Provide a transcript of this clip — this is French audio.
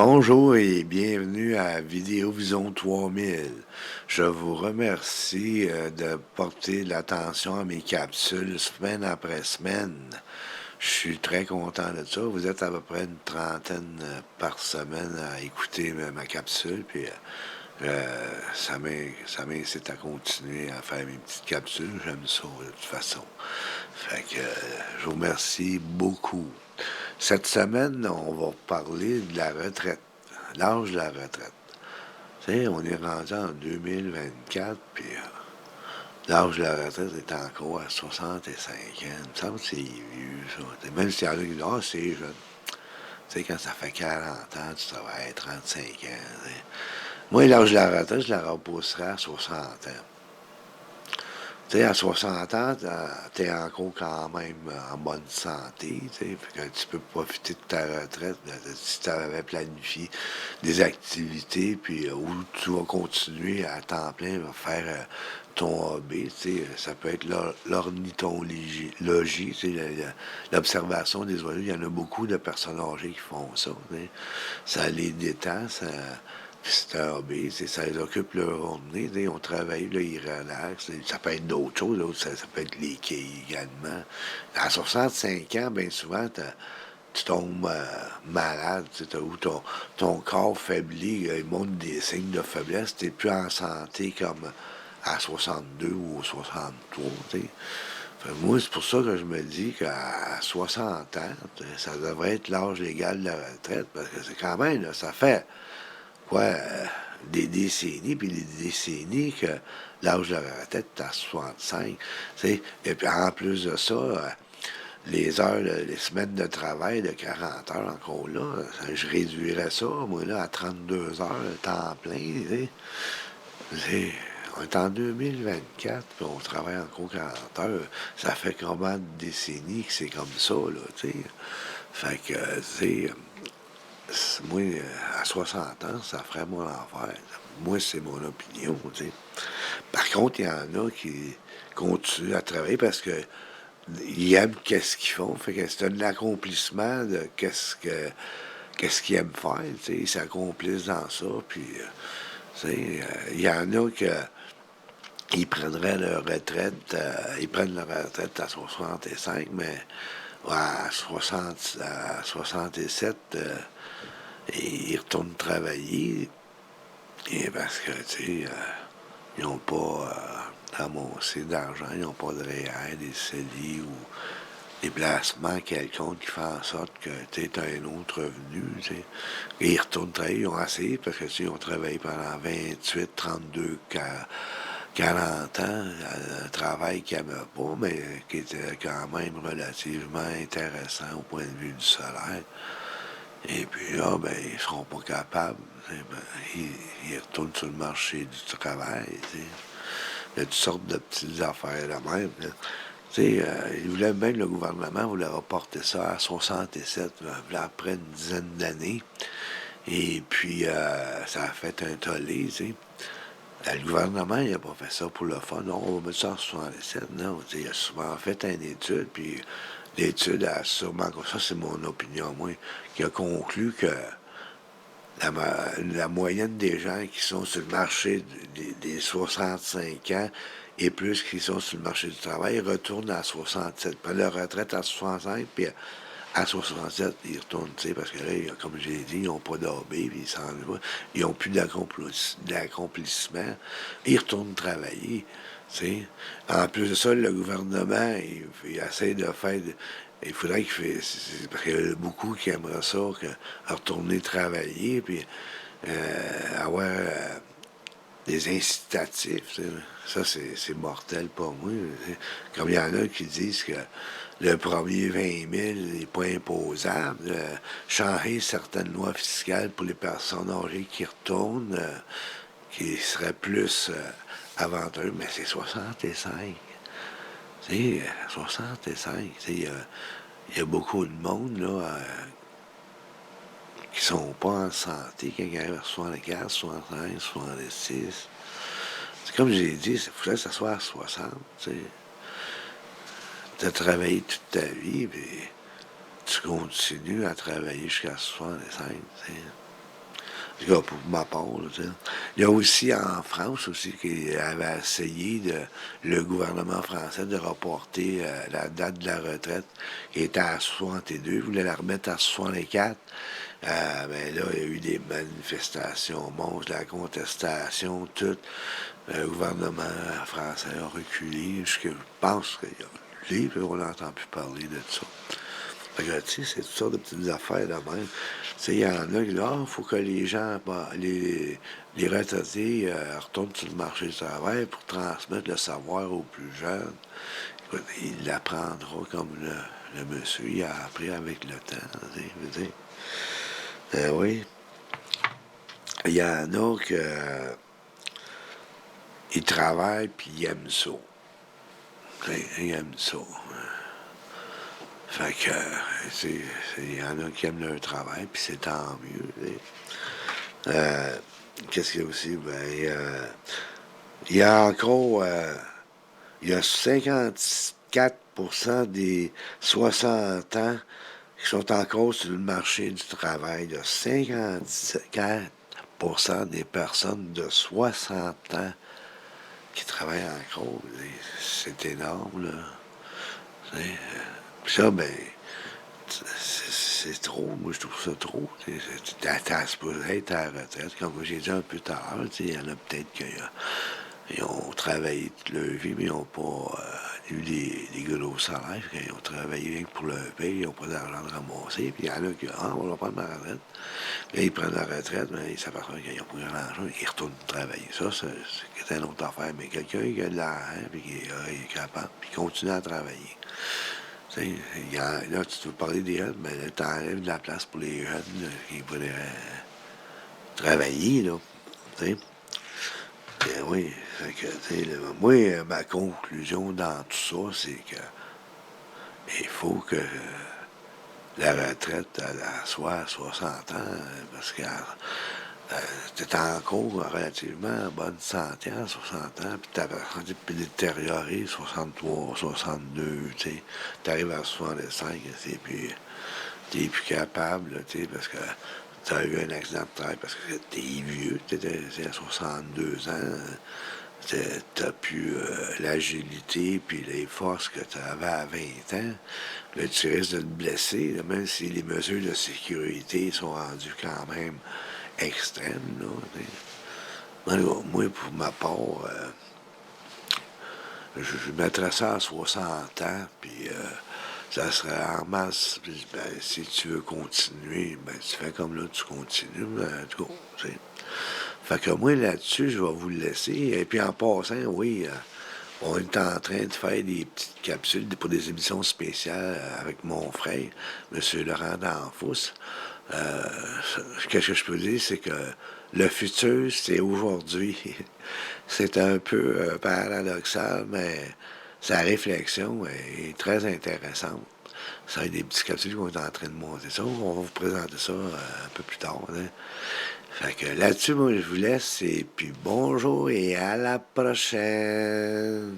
Bonjour et bienvenue à Vidéovision 3000. Je vous remercie de porter l'attention à mes capsules semaine après semaine. Je suis très content de ça. Vous êtes à peu près une trentaine par semaine à écouter ma capsule, puis ça m'incite à continuer à faire mes petites capsules. J'aime ça de toute façon. Fait que je vous remercie beaucoup. Cette semaine, on va parler de la retraite, l'âge de la retraite. Tu sais, on est rendu en 2024, puis l'âge de la retraite est encore à 65 ans. Il me semble que c'est vieux, ça. Même s'il y en a qui disent, ah, c'est jeune. Tu sais, quand ça fait 40 ans, tu travailles 35 ans. T'sais. Moi, l'âge de la retraite, je la repousserai à 60 ans. Tu sais, à 60 ans, t'es encore quand même en bonne santé, tu sais, fait que tu peux profiter de ta retraite si tu avais planifié des activités, puis où tu vas continuer à temps plein à faire ton hobby, tu sais, ça peut être l'ornithologie, tu sais, l'observation des oiseaux. Il y en a beaucoup de personnes âgées qui font ça, tu sais. Ça les détend, c'est un hobby, ça les occupe leur journée, ils ont travaillé, là, ils relaxent. Ça peut être d'autres choses, ça peut être les quais également. À 65 ans, bien souvent, tu tombes malade, où ton corps faiblit, il montre des signes de faiblesse, tu n'es plus en santé comme à 62 ou 63. T'sais. Fait que moi, c'est pour ça que je me dis qu'à 60 ans, ça devrait être l'âge légal de la retraite, parce que c'est quand même, là, ça fait quoi, des décennies, puis des décennies que l'âge de la retraite est à 65. T'sais. Et puis en plus de ça, les heures, les semaines de travail de 40 heures encore là, je réduirais ça, moi, là, à 32 heures, temps plein. T'sais. On est en 2024, puis on travaille encore 40 heures. Ça fait combien de décennies que c'est comme ça, là, tu sais. Fait que, tu sais, moi, à 60 ans, ça ferait mon enfer. Moi, c'est mon opinion, tu sais. Par contre, il y en a qui continuent à travailler parce que ils aiment qu'est-ce qu'ils font. Fait que c'est un accomplissement de qu'est-ce qu'ils aiment faire, tu sais. Ils s'accomplissent dans ça, puis, tu sais, il y en a que ils prendraient leur retraite, ils prennent leur retraite à 65, mais à 67, et ils retournent travailler. Et parce que, tu sais, ils n'ont pas ramassé d'argent, ils n'ont pas de REER, des CELI ou des placements quelconques qui font en sorte que tu as un autre revenu. T'sais. Et ils retournent travailler, ils ont essayé parce que ils ont travaillé pendant 28, 32, 40 ans, un travail qu'ils n'aimaient pas, mais qui était quand même relativement intéressant au point de vue du salaire. Et puis là, ben, ils ne seront pas capables. Ben, ils retournent sur le marché du travail. T'sais. Il y a toutes sortes de petites affaires de même. Là. Il voulait même, le gouvernement voulait reporter ça à 67, là, après une dizaine d'années. Et puis, ça a fait un tollé, tu sais. Le gouvernement, il n'a pas fait ça pour le fun. Non, on va mettre ça en 67. Non, il a souvent fait une étude, puis l'étude a sûrement, ça c'est mon opinion, moi, qui a conclu que la moyenne des gens qui sont sur le marché des 65 ans et plus qui sont sur le marché du travail retournent à 67. Prennent leur retraite à 65, puis à 67, ils retournent, tu sais, parce que là, comme j'ai dit, ils n'ont pas d'AB, puis ils s'en vont. Ils n'ont plus d'accomplissement. Ils retournent travailler, tu sais. En plus de ça, le gouvernement, il essaie de faire... Il faudrait qu'il fasse... Parce qu'il y a beaucoup qui aimeraient ça, retourner travailler, puis avoir des incitatifs. Tu sais. Ça, c'est mortel pour moi. Comme il y en a qui disent que le premier 20 000 n'est pas imposable. Changer certaines lois fiscales pour les personnes âgées qui retournent, qui seraient plus avantageux, mais c'est 65. Tu sais, 65. Il y a beaucoup de monde là, qui sont pas en santé, quand ils arrivent à 64, 65, 66. C'est comme j'ai dit, il faudrait que ça soit à 60. Tu as travaillé toute ta vie, puis tu continues à travailler jusqu'à 65. T'sais. En tout cas, pour ma part, là, tu sais. Il y a aussi en France aussi qui avait essayé le gouvernement français de reporter la date de la retraite qui était à 62, il voulait la remettre à 64. Mais là, il y a eu des manifestations monstres, la contestation, tout. Le gouvernement français a reculé. Je pense qu'il y a reculé, puis on n'entend plus parler de ça. Fait que, tu sais, c'est toutes sortes de petites affaires de même. Tu sais, il y en a qui disent, ah, il faut que les gens, les retraités, retournent sur le marché du travail pour transmettre le savoir aux plus jeunes. Écoute, il l'apprendra comme le monsieur, il a appris avec le temps. Tu sais, je veux dire. Oui. Il y en a qui ils travaillent puis ils aiment ça. Tu sais, ils aiment ça. Fait que, il y en a qui aiment leur travail, puis c'est tant mieux. Tu sais. Qu'est-ce qu'il y a aussi? Ben, il y a encore, il y a 54% des 60 ans qui sont encore sur le marché du travail. Il y a 54% des personnes de 60 ans qui travaillent encore. C'est énorme, là. Tu sais, puis ça, ben, c'est trop. Moi, je trouve ça trop. T'as supposé être à la retraite. Comme j'ai dit un peu tout à l'heure, il y en a peut-être qui ont travaillé toute leur vie, mais ils n'ont pas eu des gros salaires. Ils ont travaillé rien que pour leur paye, ils n'ont pas d'argent de ramasser. Puis il y en a qui, ah, on va prendre ma retraite. Là, ils prennent la retraite, mais ils s'aperçoivent qu'ils n'ont pas grand-argent. Ils retournent travailler. Ça, c'est une autre affaire. Mais quelqu'un qui a de l'argent, puis qui est capable, puis continue à travailler. Tu sais, là, tu veux parler des jeunes, mais là, t'enlèves de la place pour les jeunes là, qui voudraient travailler, là. Tu sais. Oui, fait que, tu sais, moi, ma conclusion dans tout ça, c'est que il faut que la retraite elle soit à 60 ans, parce que tu es encore relativement en bonne santé à 60 ans, puis tu puis détérioré 63, 62, tu sais. Tu arrives à 65, t'es plus capable, tu sais, parce que tu as eu un accident de travail, parce que t'es vieux, tu à 62 ans, t'as plus l'agilité puis les forces que tu avais à 20 ans. Là, tu risques de te blesser, là, même si les mesures de sécurité sont rendues quand même extrêmes. Là, moi, pour ma part, je mettrais ça à 60 ans, puis ça serait en masse. Puis, ben, si tu veux continuer, ben, tu fais comme là, tu continues. Ben, en tout cas, fait que moi, là-dessus, je vais vous le laisser. Et puis, en passant, oui, on est en train de faire des petites capsules pour des émissions spéciales avec mon frère, M. Laurent Danfous. Euh, Qu'est-ce que je peux dire, c'est que le futur, c'est aujourd'hui. C'est un peu paradoxal, mais sa réflexion est très intéressante. Ça va être des petits capsules qu'on est en train de monter ça. On va vous présenter ça un peu plus tard. Hein. Fait que là-dessus, moi, je vous laisse et puis bonjour et à la prochaine.